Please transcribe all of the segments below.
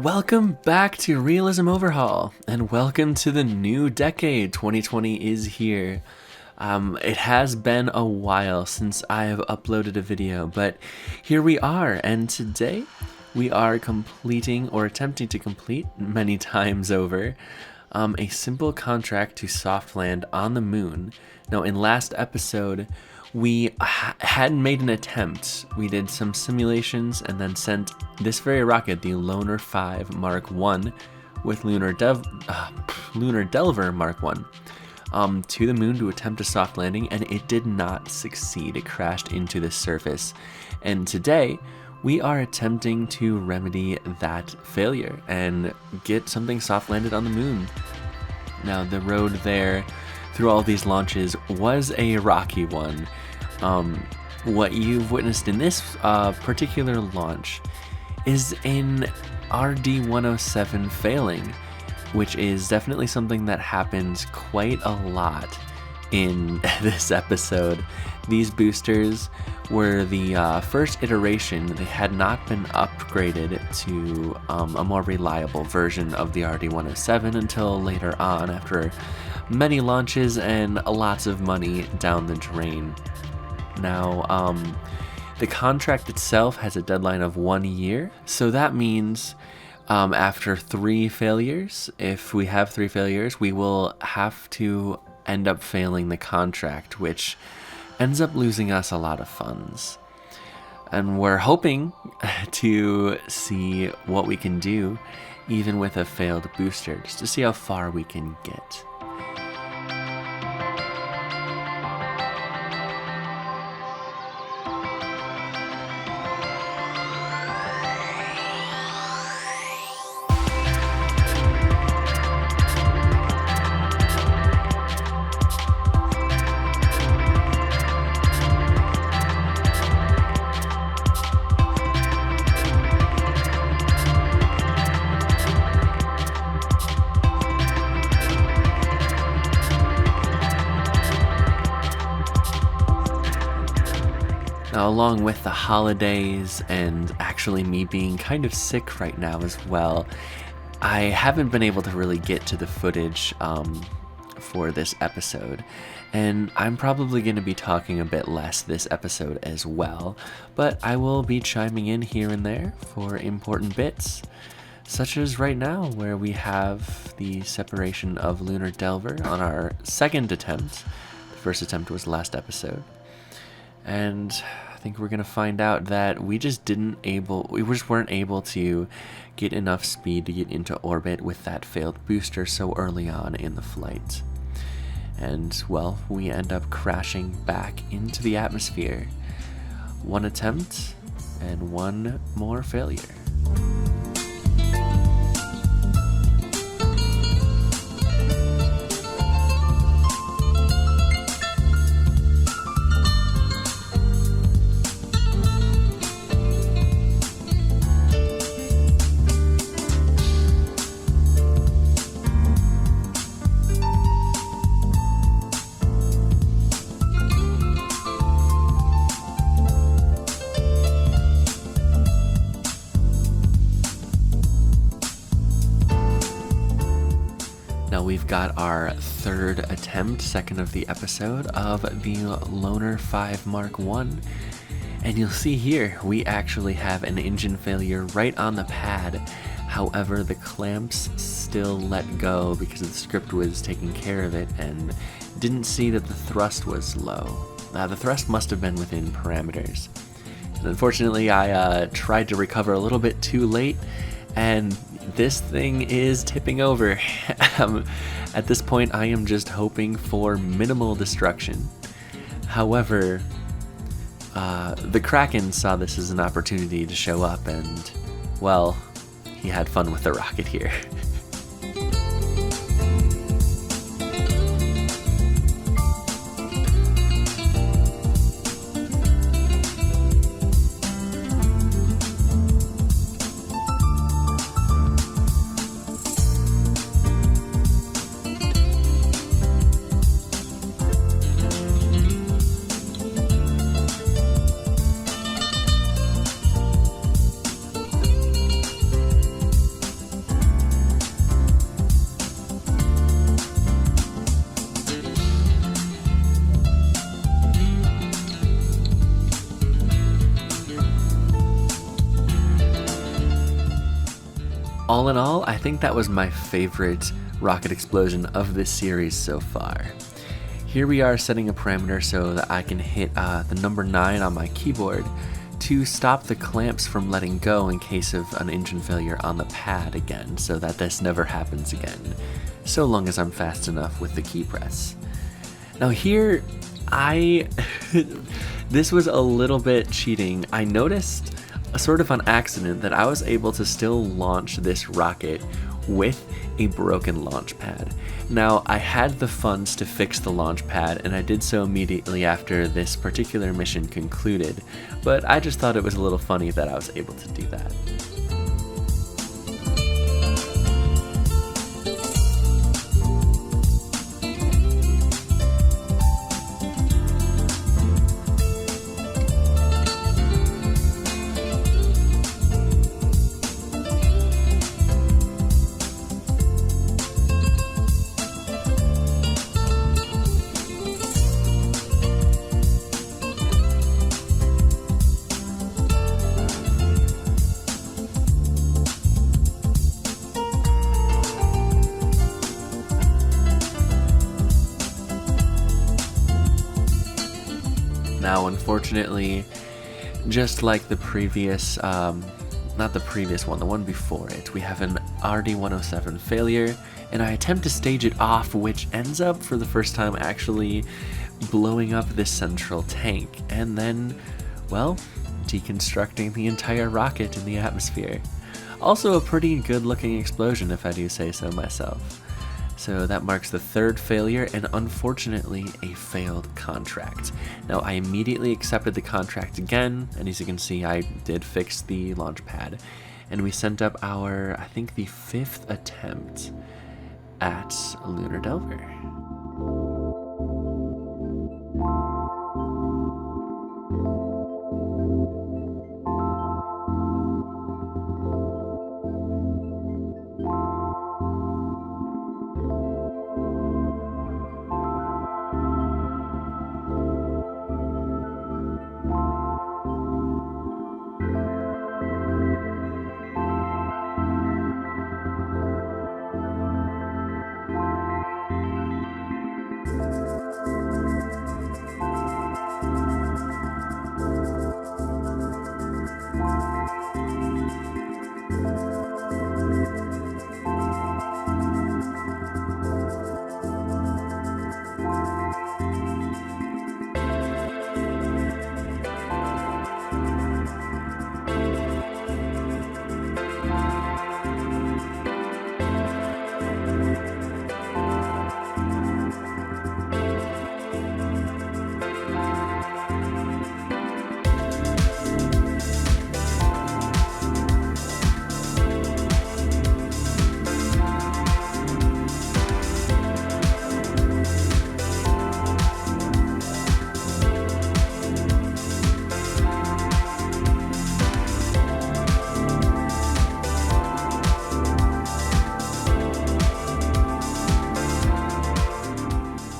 Welcome back to Realism Overhaul, and welcome to the new decade. 2020 is here. It has been a while since I have uploaded a video, but here we are, and today we are completing, or attempting to complete many times over, a simple contract to soft land on the moon. Now, in last episode, we had made an attempt. We did some simulations and then sent this very rocket, the Lunar 5 Mark 1 with Lunar Delver Mark 1, to the moon to attempt a soft landing, and it did not succeed. It crashed into the surface. And today, we are attempting to remedy that failure and get something soft landed on the moon. Now, the road there through all these launches was a rocky one. What you've witnessed in this particular launch is an RD-107 failing, which is definitely something that happens quite a lot in this episode. These boosters were the first iteration. They had not been upgraded to a more reliable version of the RD-107 until later on, after many launches and lots of money down the drain. Now, the contract itself has a deadline of 1 year, so that means after 3 failures, if we have 3 failures, we will have to end up failing the contract, which ends up losing us a lot of funds. And we're hoping to see what we can do, even with a failed booster, just to see how far we can get. Now, along with the holidays and actually me being kind of sick right now as well, I haven't been able to really get to the footage for this episode, and I'm probably going to be talking a bit less this episode as well, but I will be chiming in here and there for important bits, such as right now, where we have the separation of Lunar Delver on our second attempt. The first attempt was last episode. And I think we're gonna find out that we just weren't able to get enough speed to get into orbit with that failed booster so early on in the flight. And, well, we end up crashing back into the atmosphere. 1 attempt and 1 more failure. Now we've got our 3rd attempt, second of the episode, of the Lunar 5 Mark 1. And you'll see here, we actually have an engine failure right on the pad. However, the clamps still let go because the script was taking care of it and didn't see that the thrust was low. The thrust must have been within parameters. And unfortunately, I tried to recover a little bit too late, and this thing is tipping over. At this point, I am just hoping for minimal destruction. However, the Kraken saw this as an opportunity to show up, and, well, he had fun with the rocket here. all in all, I think that was my favorite rocket explosion of this series so far. Here we are setting a parameter so that I can hit the number 9 on my keyboard to stop the clamps from letting go in case of an engine failure on the pad again, so that this never happens again, so long as I'm fast enough with the key press. Now here, this was a little bit cheating. I noticed, sort of on accident, that I was able to still launch this rocket with a broken launch pad. Now, I had the funds to fix the launch pad, and I did so immediately after this particular mission concluded, but I just thought it was a little funny that I was able to do that. Now, unfortunately, just like the previous, not the previous one, the one before it, we have an RD-107 failure, and I attempt to stage it off, which ends up, for the first time, actually blowing up this central tank, and then, well, deconstructing the entire rocket in the atmosphere. Also a pretty good looking explosion, if I do say so myself. So that marks the 3rd failure and unfortunately a failed contract. Now I immediately accepted the contract again, and as you can see I did fix the launch pad, and we sent up our, I think, the 5th attempt at Lunar Delver.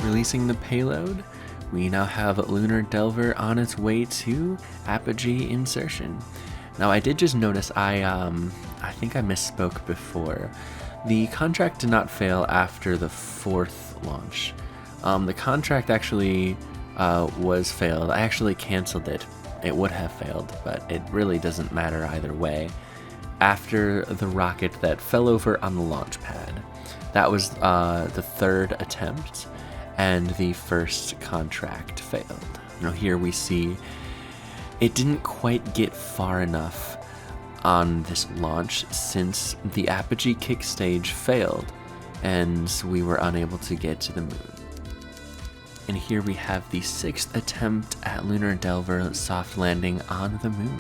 Releasing the payload, we now have Lunar Delver on its way to apogee insertion. Now I did just notice I think I misspoke before. The contract did not fail after the 4th launch. The contract actually was failed. I actually canceled it. It would have failed, but it really doesn't matter either way. After the rocket that fell over on the launch pad. That was the 3rd attempt, and the 1st contract failed. Now here we see it didn't quite get far enough on this launch since the apogee kick stage failed and we were unable to get to the moon. And here we have the 6th attempt at Lunar Delver soft landing on the moon.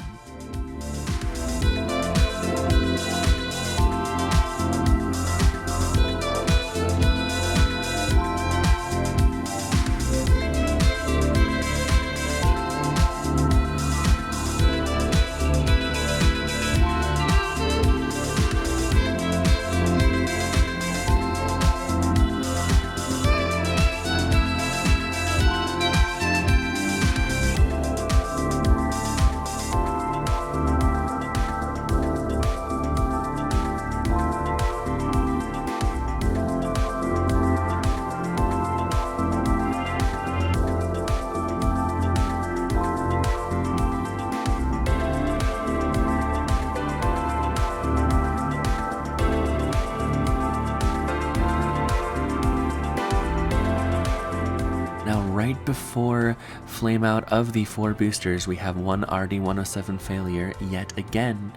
right before flame out of the 4 boosters, we have one RD-107 failure yet again,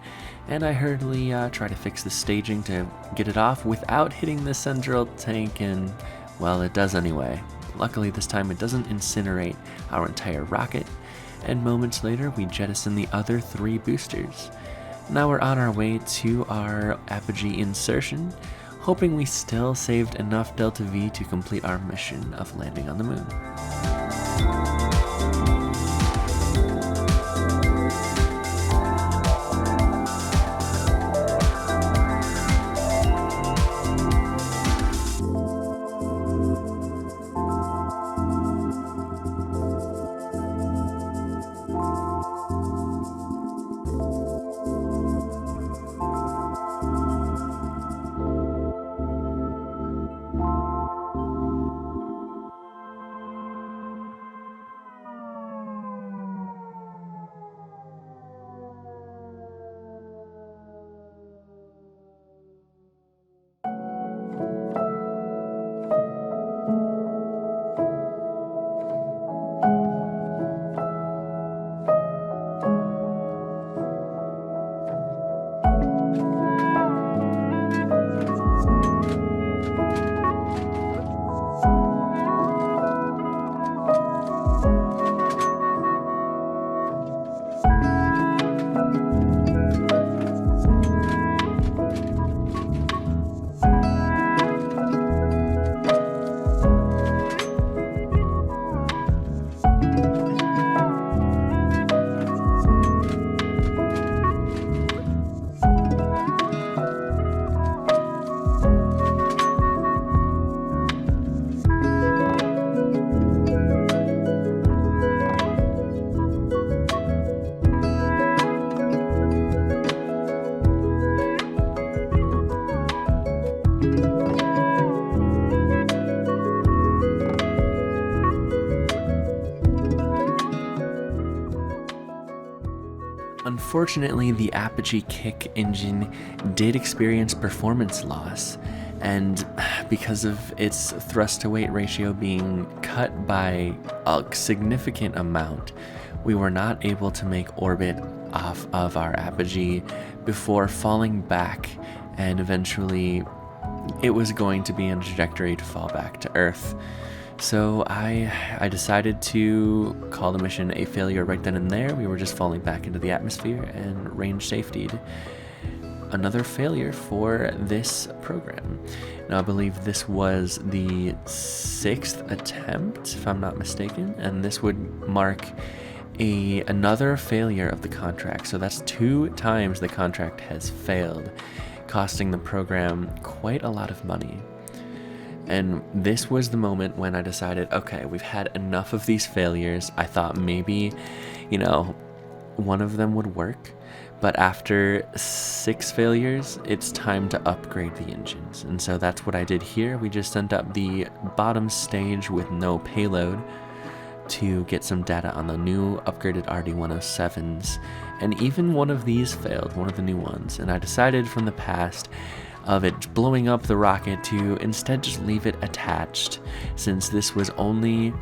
and I hurriedly try to fix the staging to get it off without hitting the central tank, and well, it does anyway. Luckily this time it doesn't incinerate our entire rocket, and moments later we jettison the other 3 boosters. Now we're on our way to our apogee insertion, hoping we still saved enough Delta V to complete our mission of landing on the moon. Unfortunately, the Apogee kick engine did experience performance loss, and because of its thrust-to-weight ratio being cut by a significant amount, we were not able to make orbit off of our Apogee before falling back, and eventually it was going to be in a trajectory to fall back to Earth. So I decided to call the mission a failure right then and there. We were just falling back into the atmosphere and range safetied. Another failure for this program. Now I believe this was the 6th attempt, if I'm not mistaken, and this would mark another failure of the contract. So that's 2 times the contract has failed, costing the program quite a lot of money. And this was the moment when I decided, okay, we've had enough of these failures. I thought maybe, one of them would work. But after 6 failures, it's time to upgrade the engines. And so that's what I did here. We just sent up the bottom stage with no payload to get some data on the new upgraded RD-107s. And even one of these failed, one of the new ones. And I decided from the past of it blowing up the rocket to instead just leave it attached, since this was only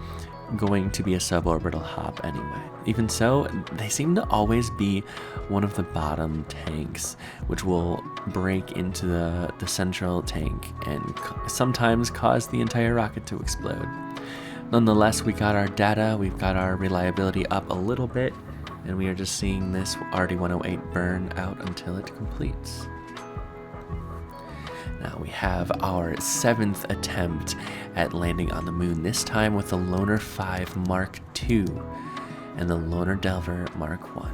going to be a suborbital hop anyway. Even so, they seem to always be one of the bottom tanks, which will break into the central tank and sometimes cause the entire rocket to explode. Nonetheless, we got our data, we've got our reliability up a little bit, and we are just seeing this RD-108 burn out until it completes. Now we have our 7th attempt at landing on the moon, this time with the Lunar 5 Mark II and the Lunar Delver Mark I.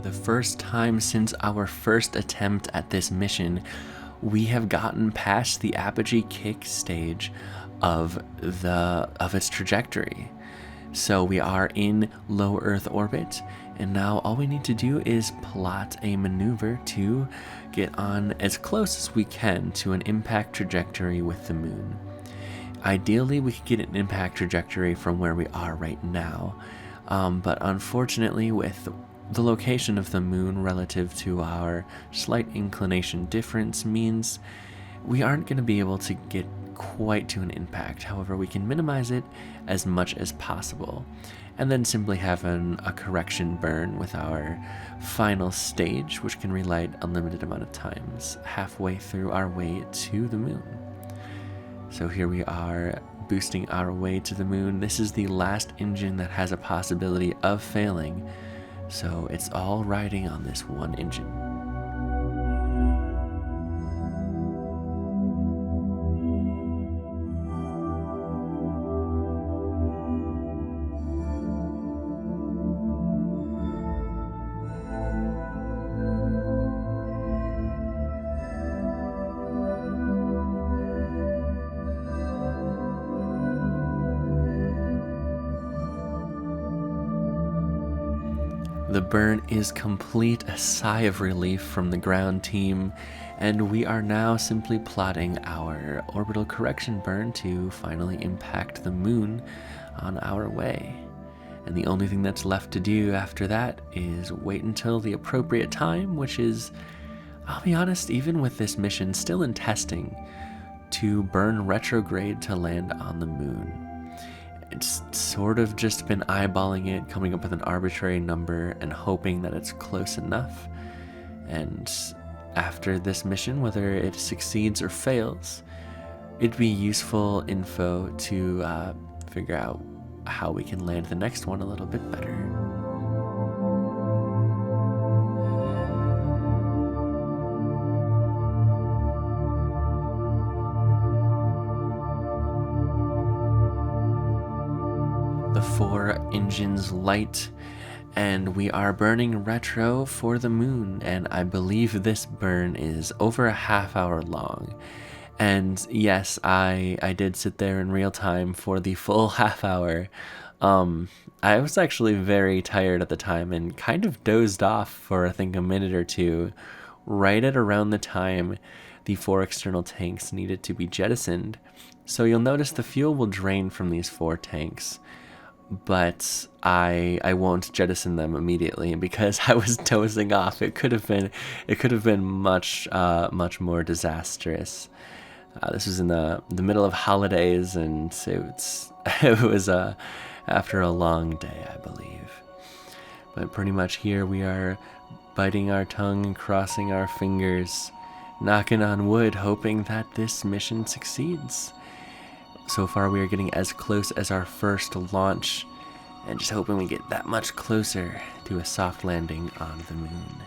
the first time since our first attempt at this mission, we have gotten past the apogee kick stage of its trajectory. So we are in low Earth orbit, and now all we need to do is plot a maneuver to get on as close as we can to an impact trajectory with the moon. Ideally, we could get an impact trajectory from where we are right now, but unfortunately, with the location of the moon relative to our slight inclination difference means we aren't going to be able to get quite to an impact. However, we can minimize it as much as possible, and then simply have a correction burn with our final stage, which can relight a limited amount of times halfway through our way to the moon. So here we are, boosting our way to the moon. This is the last engine that has a possibility of failing, so it's all riding on this one engine. The burn is complete, a sigh of relief from the ground team, and we are now simply plotting our orbital correction burn to finally impact the moon on our way. And the only thing that's left to do after that is wait until the appropriate time, which is, I'll be honest, even with this mission still in testing, to burn retrograde to land on the moon. It's sort of just been eyeballing it, coming up with an arbitrary number and hoping that it's close enough. And after this mission, whether it succeeds or fails, it'd be useful info to figure out how we can land the next one a little bit better. The 4 engines light, and we are burning retro for the moon, and I believe this burn is over a half hour long. And yes, I did sit there in real time for the full half hour. I was actually very tired at the time and kind of dozed off for I think a minute or two, right at around the time the 4 external tanks needed to be jettisoned. So you'll notice the fuel will drain from these 4 tanks, but I won't jettison them immediately, and because I was dozing off, it could have been much more disastrous. This was in the middle of holidays, and it was after a long day, I believe. But pretty much here we are biting our tongue and crossing our fingers, knocking on wood, hoping that this mission succeeds. So far we are getting as close as our first launch, and just hoping we get that much closer to a soft landing on the moon.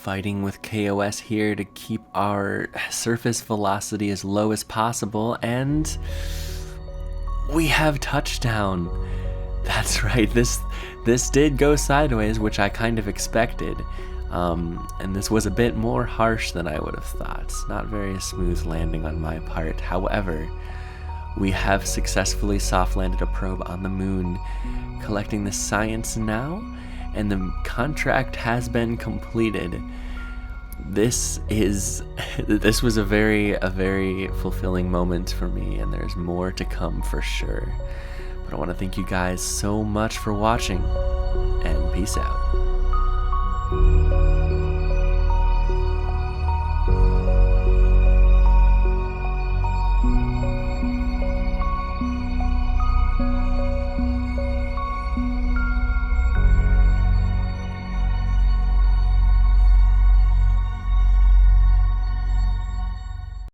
fighting with KOS here to keep our surface velocity as low as possible, and we have touchdown. That's right, this did go sideways, which I kind of expected. And this was a bit more harsh than I would have thought. Not very smooth landing on my part. However, we have successfully soft landed a probe on the moon, collecting the science now, and the contract has been completed. This was a very fulfilling moment for me, and there's more to come for sure. But I want to thank you guys so much for watching, and peace out.